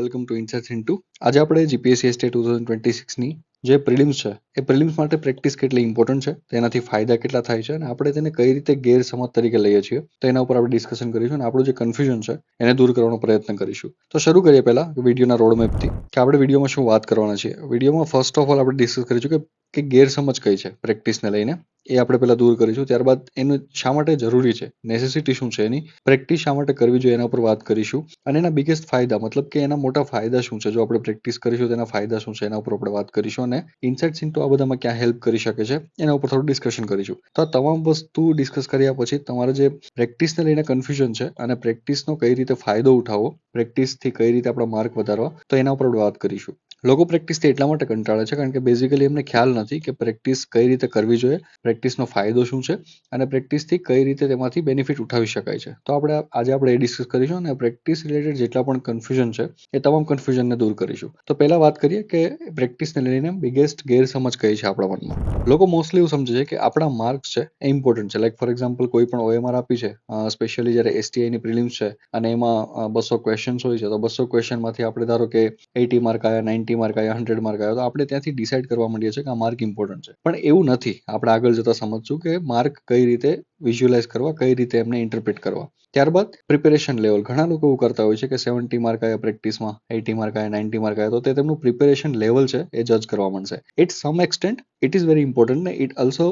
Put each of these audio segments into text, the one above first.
Welcome to ઇન્સાઇટ્સ into. આજે આપણે GPSC 2026ની જે પ્રિલિમ્સ છે એ પ્રિલિમ્સ માટે પ્રેક્ટિસ કેટલી ઇમ્પોર્ટન્ટ છે, તેનાથી ફાયદા કેટલા થાય છે અને આપણે તેને કઈ રીતે ગેરસમજ તરીકે લઈએ છીએ તો એના ઉપર આપણે ડિસ્કશન કરીશું અને આપણું જે કન્ફ્યુઝન છે એને દૂર કરવાનો પ્રયત્ન કરીશું. તો શરૂ કરીએ પહેલા વિડીયોના રોડમેપથી કે આપણે વિડીયોમાં શું વાત કરવાના છીએ. વિડીયોમાં ફર્સ્ટ ઓફ ઓલ આપણે ડિસ્કસ કરીશું કે ગેરસમજ કઈ છે પ્રેક્ટિસને લઈને, એ આપણે પહેલા દૂર કરીશું. ત્યારબાદ એનું શા માટે જરૂરી છે, નેસેસિટી શું છે એની, પ્રેક્ટિસ શા માટે કરવી જોઈએ એના પર વાત કરીશું અને એના બિગેસ્ટ ફાયદા મતલબ કે એના મોટા ફાયદા શું છે, જો આપણે પ્રેક્ટિસ કરીશું તેના ફાયદા શું છે એના ઉપર આપણે વાત કરીશું અને ઇન્સાઇટ્સ ઇન્ટુ આ બધામાં ક્યાં હેલ્પ કરી શકે છે એના ઉપર થોડું ડિસ્કશન કરીશું. તો આ તમામ વસ્તુ ડિસ્કસ કર્યા પછી તમારે જે પ્રેક્ટિસને લઈને કન્ફ્યુઝન છે અને પ્રેક્ટિસનો કઈ રીતે ફાયદો ઉઠાવવો, પ્રેક્ટિસથી કઈ રીતે આપણા માર્ક વધારવા, તો એના ઉપર આપણે વાત કરીશું. લોકો પ્રેક્ટિસથી એટલા માટે કંટાળે છે કારણ કે બેઝિકલી એમને ખ્યાલ નથી કે પ્રેક્ટિસ કઈ રીતે કરવી જોઈએ, પ્રેક્ટિસનો ફાયદો શું છે અને પ્રેક્ટિસથી કઈ રીતે તેમાંથી બેનિફિટ ઉઠાવી શકાય છે. તો આજે આપણે એ ડિસ્કસ કરીશું અને પ્રેક્ટિસ રિલેટેડ જેટલા પણ કન્ફ્યુઝન છે એ તમામ કન્ફ્યુઝનને દૂર કરીશું. તો પહેલા વાત કરીએ કે પ્રેક્ટિસને લઈને બિગેસ્ટ ગેરસમજ કઈ છે આપણા મનમાં. લોકો મોસ્ટલી એવું સમજે છે કે આપણા માર્ક્સ છે એ ઇમ્પોર્ટન્ટ છે. લાઈક ફોર એક્ઝામ્પલ કોઈ પણ OMR આપી છે, સ્પેશિયલી જ્યારે STIની પ્રિલિમ્સ છે અને એમાં 200 ક્વેશ્ચન્સ હોય છે, તો 200 ક્વેશ્ચનમાંથી આપણે ધારો કે 80 માર્ક આવ્યા, 90 માર્ક આવ્યા, 100 માર્ક આવ્યા, તો આપણે ત્યાંથી ડિસાઇડ કરવા માંડીએ છીએ કે આ માર્ક ઇમ્પોર્ટન્ટ છે. પણ એવું નથી. આપણે આગળ જતા સમજશું કે માર્ક કઈ રીતે વિઝ્યુઅલાઇઝ કરવા, કઈ રીતે એમને ઇન્ટરપ્રિટ કરવા. ત્યારબાદ પ્રિપેરેશન લેવલ. ઘણા લોકો એવું કરતા હોય છે કે 70 માર્ક આવ્યા પ્રેક્ટિસમાં, 80 માર્ક આવ્યા, 90 માર્ક આવ્યા, તો તે તેમનું પ્રિપેરેશન લેવલ છે એ જજ કરવા માંડશે. It some extent it is very important ને ઇટ ઓલ્સો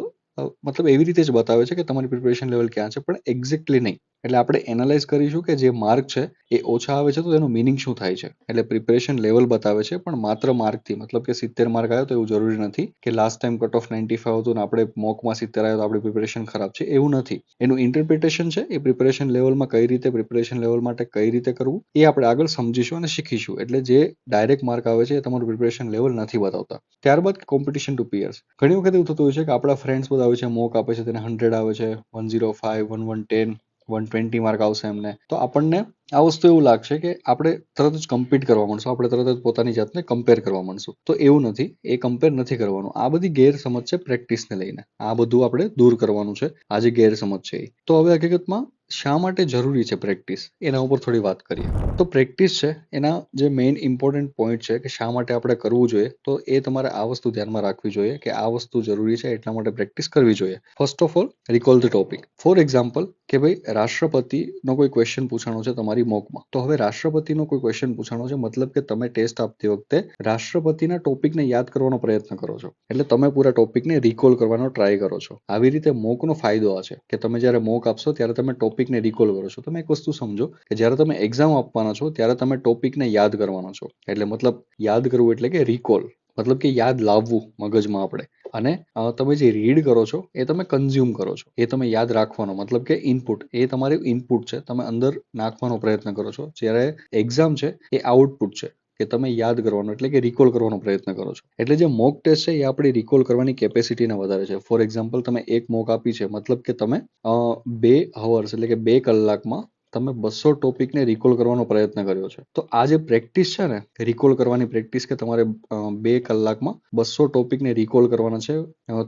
મતલબ એવી રીતે જ બતાવે છે કે તમારી પ્રિપેરેશન લેવલ ક્યાં છે, પણ એક્ઝેક્ટલી નહીં. એટલે આપણે એનાલાઇઝ કરીશું કે જે માર્ક છે એ ઓછા આવે છે તો તેનું મિનિંગ શું થાય છે. એટલે પ્રિપેરેશન લેવલ બતાવે છે, પણ માત્ર માર્કથી મતલબ કે 70 માર્ક આવ્યો તો એવું જરૂરી નથી કે લાસ્ટ ટાઈમ કટ ઓફ 95 હતું ને આપણે મોકમાં 70 આવ્યો તો આપણી પ્રિપેરેશન ખરાબ છે, એવું નથી. એનું ઇન્ટરપ્રિટેશન છે એ પ્રિપેરેશન લેવલમાં કઈ રીતે, પ્રિપેરેશન લેવલ માટે કઈ રીતે કરવું એ આપણે આગળ સમજીશું અને શીખીશું. એટલે જે ડાયરેક્ટ માર્ક આવે છે એ તમારું પ્રિપેરેશન લેવલ નથી બતાવતા. ત્યારબાદ કોમ્પિટિશન ટુ પિયર્સ. ઘણી વખત એવું થતું હોય છે કે આપણા ફ્રેન્ડ્સ બધા આવે છે, મોક આપે છે, તેને 100 આવે છે, 105, 110, 120 માર્ક આવશે એમને, તો આપણને આ વસ્તુ એવું લાગશે કે આપણે તરત જ કમ્પીટ કરવા માંડશું, આપણે તરત જ પોતાની જાતને કમ્પેર કરવા માંડશું. તો એવું નથી, એ કમ્પેર નથી કરવાનું. આ બધી ગેરસમજ છે પ્રેક્ટિસને લઈને, આ બધું આપણે દૂર કરવાનું છે. આ જે ગેરસમજ છે એ. તો હવે હકીકતમાં શા માટે જરૂરી છે પ્રેક્ટિસ, એના ઉપર થોડી વાત કરીએ. તો પ્રેક્ટિસ છે એના જે મેઇન ઇમ્પોર્ટન્ટ પોઈન્ટ છે કે શા માટે આપણે કરવું જોઈએ, તો એ તમારે આ વસ્તુ ધ્યાનમાં રાખવી જોઈએ કે આ વસ્તુ જરૂરી છે એટલા માટે પ્રેક્ટિસ કરવી જોઈએ. First of all, recall the topic. For example કે ભાઈ રાષ્ટ્રપતિનો કોઈ ક્વેશ્ચન પૂછાણો છે તમારી મોકમાં, તો હવે રાષ્ટ્રપતિનો કોઈ ક્વેશ્ચન પૂછાણો છે મતલબ કે તમે ટેસ્ટ આપતી વખતે રાષ્ટ્રપતિના ટોપિકને યાદ કરવાનો પ્રયત્ન કરો છો, એટલે તમે પૂરા ટોપિકને રિકોલ કરવાનો ટ્રાય કરો છો. આવી રીતે મોકનો ફાયદો આ છે કે તમે જ્યારે મોક આપશો ત્યારે તમે ટોપિકને રિકોલ કરો છો. તમે એક વસ્તુ સમજો કે જ્યારે તમે એક્ઝામ આપવાના છો ત્યારે તમે ટોપિકને યાદ કરવાના છો. એટલે મતલબ યાદ કરવું એટલે કે રિકોલ, મતલબ કે યાદ લાવવું મગજમાં આપણે. અને તમે જે રીડ કરો છો એ તમે કન્ઝ્યુમ કરો છો, એ તમે યાદ રાખવાનો મતલબ કે ઇનપુટ, એ તમારી ઇનપુટ છે, તમે અંદર નાખવાનો પ્રયત્ન કરો છો. જ્યારે એક્ઝામ છે એ આઉટપુટ છે કે તમે યાદ કરવાનો એટલે કે રિકોલ કરવાનો પ્રયત્ન કરો છો. એટલે જે મોક ટેસ્ટ છે એ આપણી રિકોલ કરવાની કેપેસિટીને વધારે છે. ફોર એક્ઝામ્પલ તમે એક મોક આપી છે મતલબ કે તમે 2 hours એટલે કે 2 કલાકમાં તમે 200 ટોપિકને રિકોલ કરવાનો પ્રયત્ન કર્યો છે. તો આ જે પ્રેક્ટિસ છે ને, રિકોલ કરવાની પ્રેક્ટિસ, કે તમારે 2 કલાકમાં 200 ટોપિકને રિકોલ કરવાના છે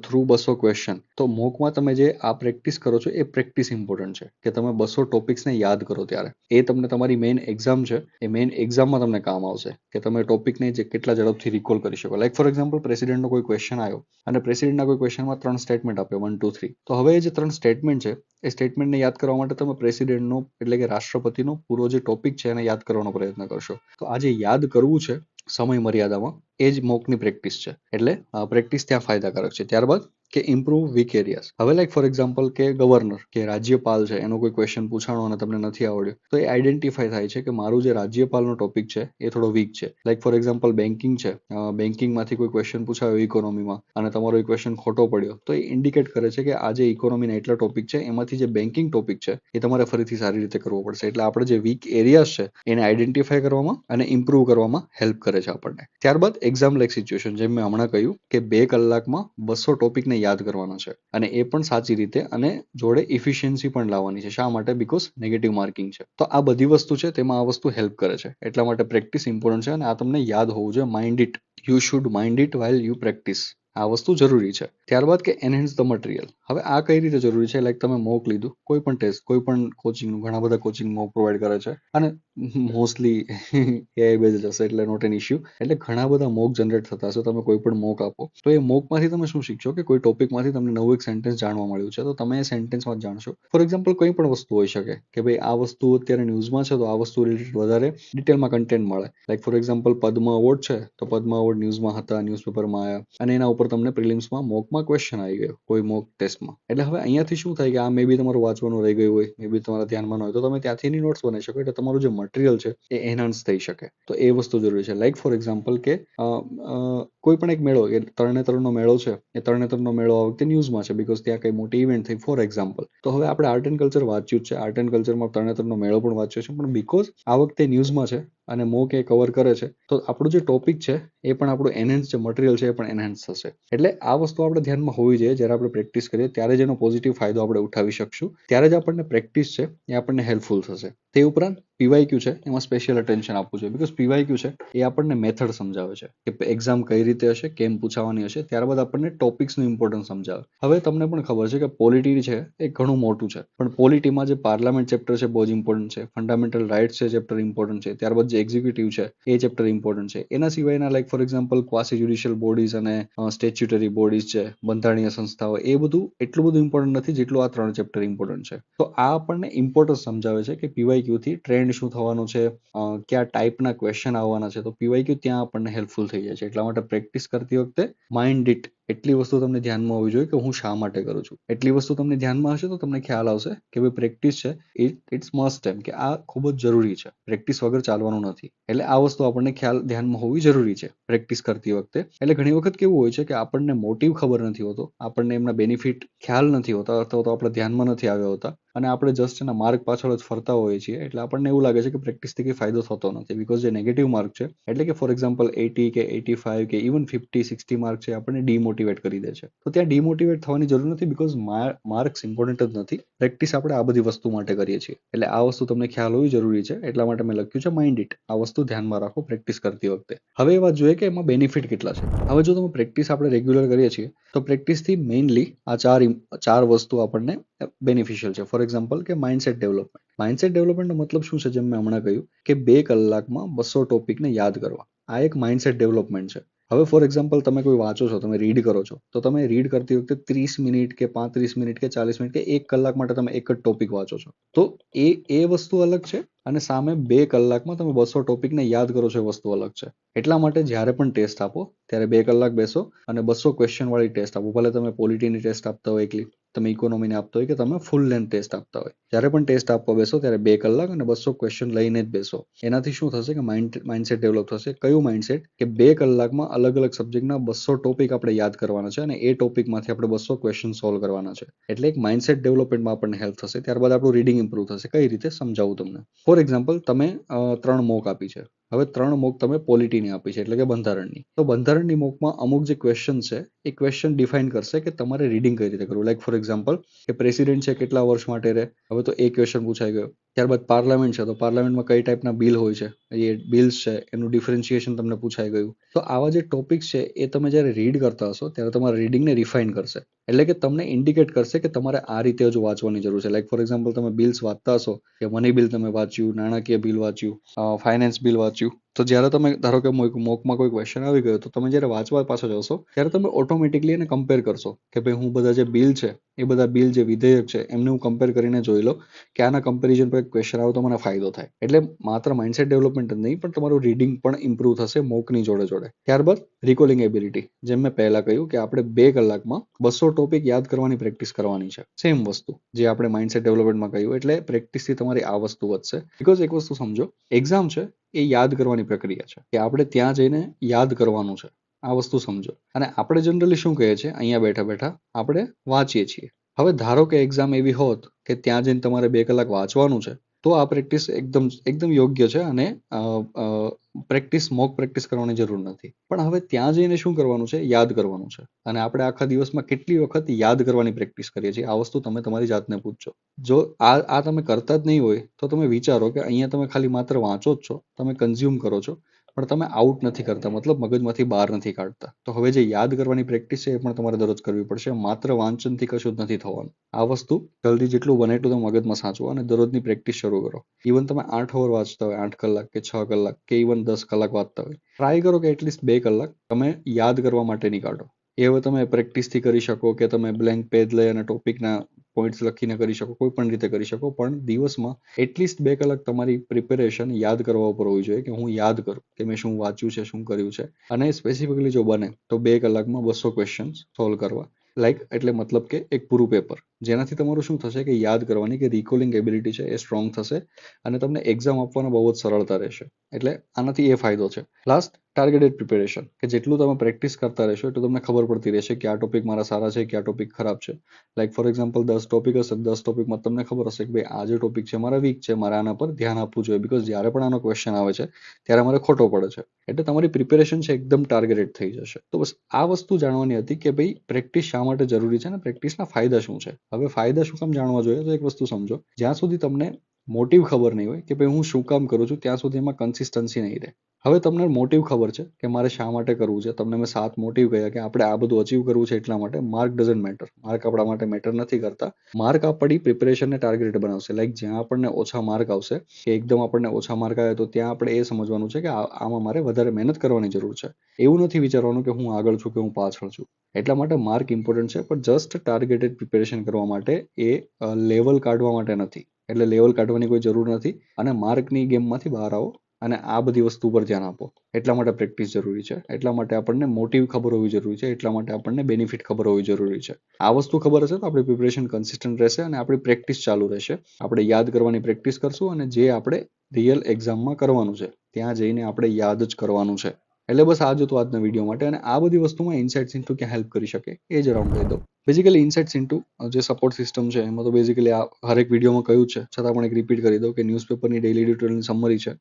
થ્રુ 200 ક્વેશ્ચન, તો મોકમાં તમે જે આ પ્રેક્ટિસ કરો છો એ પ્રેક્ટિસ ઇમ્પોર્ટન્ટ છે કે તમે 200 ટોપિક્સને યાદ કરો ત્યારે. એ તમને તમારી મેઇન એક્ઝામ છે એ મેઇન એક્ઝામમાં તમને કામ આવશે કે તમે ટોપિકને જે કેટલા ઝડપથી રિકોલ કરી શકો. લાઈક ફોર એક્ઝામ્પલ પ્રેસિડેન્ટનો કોઈ ક્વેશ્ચન આવ્યો અને પ્રેસિડેન્ટના કોઈ ક્વેશ્ચનમાં 3 સ્ટેટમેન્ટ આપ્યો, 1, 2, 3. તો હવે એ જે 3 સ્ટેટમેન્ટ છે એ સ્ટેટમેન્ટને યાદ કરવા માટે તમે પ્રેસિડેન્ટનો એટલે કે રાષ્ટ્રપતિનો પૂરો જે ટોપિક છે એને યાદ કરવાનો પ્રયત્ન કરશો. તો આ જે યાદ કરવું છે સમય મર્યાદામાં, એ જ મોકની પ્રેક્ટિસ છે. એટલે પ્રેક્ટિસ ત્યાં ફાયદાકારક છે. ત્યારબાદ કે ઇમ્પ્રુવ વીક એરિયાઝ. હવે લાઈક ફોર એક્ઝામ્પલ કે ગવર્નર કે રાજ્યપાલ છે એનો કોઈ ક્વેશ્ચન પૂછાણો અને તમને નથી આવડ્યો, તો એ આઈડેન્ટિફાય થાય છે કે મારું જે રાજ્યપાલનો ટોપિક છે એ થોડો વીક છે. લાઈક ફોર એક્ઝામ્પલ બેન્કિંગ છે, બેન્કિંગમાંથી કોઈ ક્વેશ્ચન પૂછાયો ઇકોનોમીમાં અને તમારો એ ક્વેશ્ચન ખોટો પડ્યો, તો એ ઇન્ડિકેટ કરે છે કે આ જે ઇકોનોમીના એટલા ટોપિક છે એમાંથી જે બેન્કિંગ ટોપિક છે એ તમારે ફરીથી સારી રીતે કરવો પડશે. એટલે આપણે જે વીક એરિયાઝ છે એને આઈડેન્ટિફાય કરવામાં અને ઇમ્પ્રુવ કરવામાં હેલ્પ કરે છે આપણને. ત્યારબાદ એક્ઝામ લાઈક સિચ્યુએશન, જેમ મેં હમણાં કહ્યું કે 2 કલાકમાં 200 ટોપિકને યાદ કરવાના છે અને એ પણ સાચી રીતે, અને જોડે ઇફિશિયન્સી પણ લાવવાની છે. શા માટે? બીકોઝ નેગેટિવ માર્કિંગ છે. તો આ બધી વસ્તુ છે તેમાં આ વસ્તુ હેલ્પ કરે છે. એટલા માટે પ્રેક્ટિસ ઇમ્પોર્ટન્ટ છે અને આ તમને યાદ હોવું જોઈએ. Mind it, you should mind it while you practice. આ વસ્તુ જરૂરી છે. ત્યારબાદ કે એનહેન્સ ધ મટીરિયલ. હવે આ કઈ રીતે જરૂરી છે? લાઈક તમે મોક લીધું, કોઈ પણ ટેસ્ટ, કોઈ પણ કોચિંગનું, ઘણા બધા કોચિંગ મોક પ્રોવાઈડ કરે છે અને મોસ્ટલી એઆઈ બેઝ હશે એટલે નોટ એન ઇશ્યુ. એટલે ઘણા બધા મોક જનરેટ થતા હશે. તમે કોઈ પણ મોક આપો તો એ મોકમાંથી તમે શું શીખશો કે કોઈ ટોપિકમાંથી તમને નવું એક સેન્ટેન્સ જાણવા મળ્યું છે તો તમે એ સેન્ટેન્સમાં જાણશો. ફોર એક્ઝામ્પલ કોઈ પણ વસ્તુ હોઈ શકે કે ભાઈ આ વસ્તુ અત્યારે ન્યૂઝમાં છે તો આ વસ્તુ રિલેટેડ વધારે ડિટેલમાં કન્ટેન્ટ મળે. Like for example Padma award છે તો પદ્મ એવોર્ડ ન્યૂઝમાં હતા, ન્યૂઝપેપરમાં આવ્યા અને એના ઉપર તમને પ્રિલિમ્સમાં મોકમાં ક્વેશ્ચન આવી ગયો કોઈ મોક ટેસ્ટમાં. એટલે હવે અહીંયાથી શું થાય કે આ મે બી તમારું વાંચવાનું રહી ગયું હોય, મે બી તમારા ધ્યાનમાં ન હોય તો તમે ત્યાંથી એની નોટ્સ બનાવી શકો. એટલે તમારું જે મટીરિયલ છે એ એનહાન્સ થઈ શકે. તો એ વસ્તુ જરૂરી છે. લાઈક ફોર એક્ઝામ્પલ કે કોઈ પણ એક મેળો, એ તરણેતરનો મેળો છે, એ તરણેતરનો મેળો આ વખતે ન્યૂઝમાં છે બીકોઝ ત્યાં કઈ મોટી ઇવેન્ટ થઈ ફોર એક્ઝામ્પલ. તો હવે આપણે આર્ટ એન્ડ કલ્ચર વાંચ્યું જ છે, આર્ટ એન્ડ કલ્ચરમાં તરણેતરનો મેળો પણ વાંચ્યો છે, પણ બીકોઝ આ વખતે ન્યૂઝમાં છે અને મોક એ કવર કરે છે તો આપણું જે ટોપિક છે એ પણ આપણું એનહેન્સ જે મટીરિયલ છે એ પણ એનહેન્સ થશે. એટલે આ વસ્તુ આપણે ધ્યાનમાં હોવી જોઈએ. જ્યારે આપણે પ્રેક્ટિસ કરીએ ત્યારે જ એનો પોઝિટિવ ફાયદો આપણે ઉઠાવી શકશું. ત્યારે જ આપણને પ્રેક્ટિસ છે એ આપણને હેલ્પફુલ થશે. તે ઉપરાંત પીવાયક્યુ છે એમાં સ્પેશિયલ અટેન્શન આપવું જોઈએ બીકોઝ પીવાયક્યુ છે એ આપણને મેથડ સમજાવે છે કે એક્ઝામ કઈ રીતે હશે, કેમ પૂછાવાની હશે, ત્યારબાદ આપણને ટોપિક્સનું ઇમ્પોર્ટન્સ સમજાવે. હવે તમને પણ ખબર છે કે પોલિટી છે એ ઘણું મોટું છે, પણ પોલિટીમાં જે પાર્લામેન્ટ ચેપ્ટર છે બહુ જ ઇમ્પોર્ટન્ટ છે, ફંડામેન્ટલ રાઇટ્સ છે ચેપ્ટર ઇમ્પોર્ટન્ટ છે, ત્યારબાદ જે એક્ઝિક્યુટિવ છે એ ચેપ્ટર ઇમ્પોર્ટન્ટ છે. એના સિવાયના like for example quasi judicial bodies અને સ્ટેચ્યુટરી બોડીઝ છે, બંધારણીય સંસ્થાઓ, એ બધું એટલું બધું ઇમ્પોર્ટન્ટ નથી જેટલું આ 3 ચેપ્ટર ઇમ્પોર્ટન્ટ છે. તો આ આપણને ઇમ્પોર્ટન્સ સમજાવે છે કે પીવાયક્યુ થી ટ્રેન્ડ શું થવાનું છે, કયા ટાઈપના ક્વેશ્ચન આવવાના છે. તો પીવાયક્યુ ત્યાં આપણને હેલ્પફુલ થઈ જાય છે. એટલા માટે પ્રેક્ટિસ કરતી વખતે માઇન્ડ ઇટ એટલી વસ્તુ તમને ધ્યાનમાં હોવી જોઈએ કે હું શા માટે કરું છું. એટલી વસ્તુ તમને ધ્યાનમાં હશે તો તમને ખ્યાલ આવશે કે ભાઈ પ્રેક્ટિસ છે ઇટ્સ મસ્ટ એમ કે આ ખૂબ જ જરૂરી છે. પ્રેક્ટિસ વગર ચાલવાનું નથી. એટલે આ વસ્તુ આપણને ખ્યાલ ધ્યાનમાં હોવી જરૂરી છે પ્રેક્ટિસ કરતી વખતે. એટલે ઘણી વખત કેવું હોય છે કે આપણને મોટિવ ખબર નથી હોતો, આપણને એમના બેનિફિટ ખ્યાલ નથી હોતા અથવા તો આપણે ધ્યાનમાં નથી આવ્યા હોતા અને આપણે જસ્ટ એના માર્ક પાછળ જ ફરતા હોઈએ છીએ. એટલે આપણને એવું લાગે છે કે પ્રેક્ટિસથી કંઈ ફાયદો થતો નથી બીકોઝ જે નેગેટિવ માર્ક છે એટલે કે ફોર એક્ઝામ્પલ 80 કે 85 કે ઇવન 50-60 માર્ક છે આપણને ડિમોટિવેટ કરી દે છે. તો ત્યાં ડિમોટિવેટ થવાની જરૂર નથી બીકોઝ માર્ક્સ ઇમ્પોર્ટન્ટ જ નથી. પ્રેક્ટિસ આપણે આ બધી વસ્તુ માટે કરીએ છીએ. એટલે આ વસ્તુ તમને ખ્યાલ હોવી જરૂરી છે. એટલા માટે મેં લખ્યું છે માઇન્ડ ઇટ. આ વસ્તુ ધ્યાનમાં રાખો પ્રેક્ટિસ કરતી વખતે. હવે એ વાત જોઈએ કે એમાં બેનિફિટ કેટલા છે. હવે જો તમે પ્રેક્ટિસ આપણે રેગ્યુલર કરીએ છીએ તો પ્રેક્ટિસથી મેઇનલી આ ચાર વસ્તુ આપણને બેનિફિશિયલ છે. ફોર એક્ઝામ્પલ કે માઇન્ડસેટ ડેવલપમેન્ટ. માઇન્ડસેટ ડેવલપમેન્ટનો મતલબ શું છે? જેમ મેં હમણાં કહ્યું કે 2 કલાકમાં 200 ટોપિકને યાદ કરવા. આ એક માઇન્ડસેટ ડેવલપમેન્ટ છે. હવે ફોર એક્ઝામ્પલ તમે કોઈ વાંચો છો, તમે રીડ કરો છો તો તમે રીડ કરતી વખતે 30 મિનિટ કે 35 મિનિટ કે 40 મિનિટ કે 1 કલાક માટે તમે એક જ ટોપિક વાંચો છો તો એ વસ્તુ અલગ છે અને સામે 2 કલાકમાં તમે 200 ટોપિકને યાદ કરો છો એ વસ્તુ અલગ છે. એટલા માટે જ્યારે પણ ટેસ્ટ આપો ત્યારે 2 કલાક બેસો અને 200 ક્વેશ્ચન વાળી ટેસ્ટ આપો. ભલે તમે પોલિટીની ટેસ્ટ આપતા હોય એકલી, તમે ઇકોનોમીને આપતા હોય કે તમે ફૂલ લેન્થ ટેસ્ટ આપતા હોય, જ્યારે પણ ટેસ્ટ આપવા બેસો ત્યારે 2 કલાક અને 200 ક્વેશ્ચન લઈને જ બેસો. એનાથી શું થશે કે માઇન્ડસેટ ડેવલપ થશે. કયું માઇન્ડસેટ? કે 2 કલાકમાં અલગ અલગ સબ્જેક્ટના 200 ટોપિક આપણે યાદ કરવાના છે અને એ ટોપિકમાંથી આપણે 200 ક્વેશ્ચન સોલ્વ કરવાના છે. એટલે એક માઇન્ડસેટ ડેવલપમેન્ટમાં આપણને હેલ્પ થશે. ત્યારબાદ આપણું રીડિંગ ઇમ્પ્રુવ થશે. કઈ રીતે સમજાવું તમને. ફોર એક્ઝામ્પલ તમે 3 મોક આપી છે. હવે 3 મોક તમે પોલિટીની આપી છે એટલે કે બંધારણની. તો બંધારણની મોકમાં અમુક જે ક્વેશ્ચન છે એ ક્વેશ્ચન ડિફાઇન કરશે કે તમારે રીડિંગ કઈ રીતે કરવું. લાઈક ફોર એક્ઝામ્પલ કે પ્રેસિડેન્ટ છે કેટલા વર્ષ માટે રહે, હવે તો એ ક્વેશ્ચન પૂછાઈ ગયો. ત્યારબાદ પાર્લામેન્ટ છે તો પાર્લામેન્ટમાં કઈ ટાઈપના બિલ હોય છે, એ બિલ્સ છે એનું ડિફરન્શિએશન તમને પૂછાઈ ગયું. તો આવા જે ટોપિક્સ છે એ તમે જ્યારે રીડ કરતા હશો ત્યારે તમારા રીડિંગને રિફાઇન કરશે. એટલે કે તમને ઇન્ડિકેટ કરશે કે તમારે આ રીતે હજુ વાંચવાની જરૂર છે. લાઈક ફોર એક્ઝામ્પલ તમે બિલ્સ વાંચતા હશો કે મની બિલ તમે વાંચ્યું, નાણાકીય બિલ વાંચ્યું, ફાઇનાન્સ બિલ વાંચ્યું, તો જ્યારે તમે ધારો કે મોકમાં કોઈ ક્વેશ્ચન આવી ગયો તો તમે જ્યારે વાંચવા પાછળ જશો ત્યારે તમે ઓટોમેટિકલી એને કમ્પેર કરશો કે ભાઈ હું બધા જે બિલ છે એ બધા બિલ જે વિધેયક છે એમને હું કમ્પેર કરીને જોઈ લો કે આના કમ્પેરિઝન પર ક્વેશ્ચન આવે તો મને ફાયદો થાય. એટલે માત્ર માઇન્ડસેટ ડેવલપમેન્ટ જ નહીં પણ તમારું રીડિંગ પણ ઇમ્પ્રુવ થશે મોકની જોડે જોડે. ત્યારબાદ રિકોલિંગ એબિલિટી. જેમ મેં પહેલા કહ્યું કે આપણે 2 કલાકમાં 200 ટોપિક યાદ કરવાની પ્રેક્ટિસ કરવાની છે. સેમ વસ્તુ જે આપણે માઇન્ડસેટ ડેવલપમેન્ટમાં કહ્યું. એટલે પ્રેક્ટિસથી તમારી આ વસ્તુ વધશે. બીકોઝ એક વસ્તુ સમજો, એક્ઝામ છે એ યાદ કરવાની પ્રક્રિયા છે કે આપણે ત્યાં જઈને યાદ કરવાનું છે. આ વસ્તુ સમજો. અને આપણે જનરલી શું કહીએ છીએ, અહીંયા બેઠા બેઠા આપણે વાંચીએ છીએ. હવે ધારો કે એક્ઝામ એવી હોત કે ત્યાં જઈને તમારે 2 કલાક વાંચવાનું છે તો આ પ્રેક્ટિસ એકદમ યોગ્ય છે અને મોક પ્રેક્ટિસ કરવાની જરૂર નથી. પણ હવે ત્યાં જઈને શું કરવાનું છે? યાદ કરવાનું છે. અને આપણે આખા દિવસમાં કેટલી વખત યાદ કરવાની પ્રેક્ટિસ કરીએ છીએ? આ વસ્તુ તમે તમારી જાતને પૂછજો. જો આ તમે કરતા જ નહીં હોય તો તમે વિચારો કે અહીંયા તમે ખાલી માત્ર વાંચો જ છો, તમે કન્ઝ્યુમ કરો છો, પણ તમે આઉટ નથી કરતા, મતલબ મગજમાંથી બહાર નથી કાઢતા. તો હવે જે યાદ કરવાની પ્રેક્ટિસ છે એ પણ તમારે દરરોજ કરવી પડશે. માત્ર વાંચનથી કશું જ નથી થવાનું. આ વસ્તુ જલ્દી જેટલું બને એટલું તમે મગજમાં સાચવો અને દરરોજની પ્રેક્ટિસ શરૂ કરો. ઇવન તમે 8 અવર વાંચતા હોય, 8 કલાક કે 6 કલાક કે ઇવન 10 કલાક વાંચતા હોય, ટ્રાય કરો કે એટલીસ્ટ 2 કલાક તમે યાદ કરવા માટે નીકાળો. એ હવે તમે પ્રેક્ટિસથી કરી શકો કે તમે બ્લેન્ક પેજ લઈ અને ટોપિકના પોઈન્ટ્સ લખીને કરી શકો, કોઈ પણ રીતે કરી શકો, પણ દિવસમાં એટલીસ્ટ 2 કલાક તમારી પ્રિપેરેશન યાદ કરવા ઉપર હોવી જોઈએ કે હું યાદ કરું કે મેં શું વાંચ્યું છે, શું કર્યું છે. અને સ્પેસિફિકલી જો બને તો 2 કલાકમાં 200 ક્વેશ્ચન્સ સોલ્વ કરવા. એટલે મતલબ કે એક પૂરું પેપર, જેનાથી તમારું શું થશે કે યાદ કરવાની કે રિકોલિંગ એબિલિટી છે એ સ્ટ્રોંગ થશે અને તમને એક્ઝામ આપવામાં બહુ જ સરળતા રહેશે. એટલે આનાથી એ ફાયદો છે. લાસ્ટ, ટાર્ગેટેડ પ્રિપેરેશન, કે જેટલું તમે પ્રેક્ટિસ કરતા રહેશો એટલું તમને ખબર પડતી રહેશે કે આ ટોપિક મારા સારા છે કે આ ટોપિક ખરાબ છે. ફોર એક્ઝામ્પલ 10 ટોપિક હશે, 10 ટોપિકમાં તમને ખબર હશે કે ભાઈ આ જે ટોપિક છે મારા વીક છે, મારે આના પર ધ્યાન આપવું જોઈએ, બીકોઝ જ્યારે પણ આનો ક્વેશ્ચન આવે છે ત્યારે મારે ખોટો પડે છે. એટલે તમારી પ્રિપેરેશન છે એકદમ ટાર્ગેટેડ થઈ જશે. તો બસ આ વસ્તુ જાણવાની હતી કે ભાઈ પ્રેક્ટિસ શા માટે જરૂરી છે અને પ્રેક્ટિસના ફાયદા શું છે. હવે ફાયદા શું કામ જાણવા જોઈએ તો એક વસ્તુ સમજો, જ્યાં સુધી તમને મોટિવ ખબર નહીં હોય કે ભાઈ હું શું કામ કરું છું, ત્યાં સુધી એમાં કન્સિસ્ટન્સી નહીં રહે. હવે તમને મોટિવ ખબર છે કે મારે શા માટે કરવું છે, તમને મેં 7 મોટિવ કહ્યા કે આપણે આ બધું અચીવ કરવું છે એટલા માટે. માર્ક ડઝન્ટ મેટર, માર્ક આપણા માટે મેટર નથી કરતા. માર્ક આપણી પ્રિપેરેશનને ટાર્ગેટેડ બનાવશે. જ્યાં આપણને ઓછા માર્ક આવશે કે એકદમ આપણને ઓછા માર્ક આવે તો ત્યાં આપણે એ સમજવાનું છે કે આમાં મારે વધારે મહેનત કરવાની જરૂર છે. એવું નથી વિચારવાનું કે હું આગળ છું કે હું પાછળ છું. એટલા માટે માર્ક ઇમ્પોર્ટન્ટ છે, પણ જસ્ટ ટાર્ગેટેડ પ્રિપેરેશન કરવા માટે, એ લેવલ કાઢવા માટે નથી. એટલે લેવલ કાઢવાની કોઈ જરૂર નથી અને માર્કની ગેમમાંથી બહાર આવો અને આ બધી વસ્તુ પર ધ્યાન આપો. એટલા માટે પ્રેક્ટિસ જરૂરી છે, એટલા માટે આપણને મોટિવ ખબર હોવી જરૂરી છે, એટલા માટે આપણને બેનિફિટ ખબર હોવી જરૂરી છે. આ વસ્તુ ખબર હશે તો આપણી પ્રિપેરેશન કન્સિસ્ટન્ટ રહેશે અને આપણી પ્રેક્ટિસ ચાલુ રહેશે. આપણે યાદ કરવાની પ્રેક્ટિસ કરશું અને જે આપણે રિયલ એક્ઝામમાં કરવાનું છે ત્યાં જઈને આપણે યાદ જ કરવાનું છે. એટલે બસ આ જ હતું આજના વિડીયો માટે. અને આ બધી વસ્તુમાં ઇન્સાઇટ્સ ઇન્ટુ ક્યાં હેલ્પ કરી શકે એ જરા હું કહી દઉં. બેઝિકલી ઇન્સાઇટ્સ ઇન્ટુ જે સપોર્ટ સિસ્ટમ છે એમાં તો બેઝિકલી આ હરેક વિડીયોમાં કહ્યું છે, છતાં પણ એક રિપીટ કરી દઉં કે ન્યૂઝપેપરની ડેઇલી એડિટોરિયલની સમરી છે.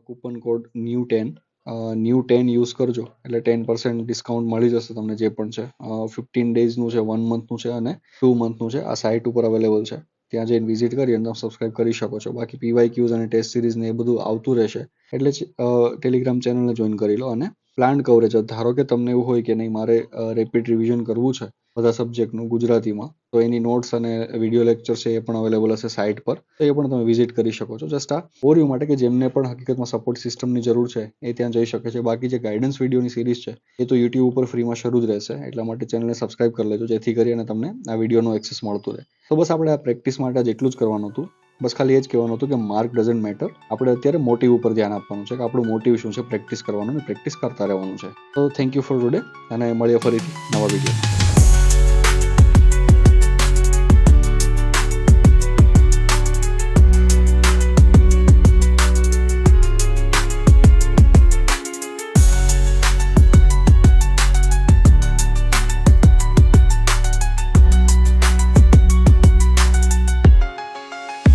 કૂપન કોડ NEW10 યુઝ કરજો એટલે 10% ડિસ્કાઉન્ટ મળી જશે તમને જે પણ છે. 15 ડેઝનું છે, 1 મંથનું છે અને 2 મંથનું છે. આ સાઇટ ઉપર અવેલેબલ છે, ત્યાં જઈને વિઝિટ કરી અને તમે સબસ્ક્રાઇબ કરી શકો છો. બાકી PYQs અને ટેસ્ટ સિરીઝ ને એ બધું આવતું રહેશે, એટલે ટેલિગ્રામ ચેનલને જોઈન કરી લો. અને પ્લાન કવરેજ, ધારો કે તમને એવું હોય કે નહીં મારે રેપિડ રિવિઝન કરવું છે બધા સબ્જેક્ટનું ગુજરાતીમાં, તો એની નોટ્સ અને વિડીયો લેક્ચર છે એ પણ અવેલેબલ હશે સાઇટ પર, તો એ પણ તમે વિઝિટ કરી શકો છો. જસ્ટ આ ઓવરવ્યૂ માટે કે જેમને પણ હકીકતમાં સપોર્ટ સિસ્ટમની જરૂર છે એ ત્યાં જઈ શકે છે. બાકી જે ગાઈડન્સ વિડીયોની સિરીઝ છે એ તો યુટ્યુબ ઉપર ફ્રીમાં શરૂ જ રહેશે, એટલા માટે ચેનલને સબસ્ક્રાઇબ કરી લેજો જેથી કરીને તમને આ વિડીયોનો એક્સેસ મળતું રહે. તો બસ આપણે આ પ્રેક્ટિસ માટે જેટલું જ કરવાનું હતું. બસ ખાલી એ જ કહેવાનું હતું કે માર્ક ડઝન્ટ મેટર, આપણે અત્યારે મોટિવ ઉપર ધ્યાન આપવાનું છે કે આપણું મોટિવ શું છે પ્રેક્ટિસ કરવાનું અને પ્રેક્ટિસ કરતા રહેવાનું છે. તો થેન્ક યુ ફોર ટુડે અને મળીએ ફરીથી નવા વિડીયો.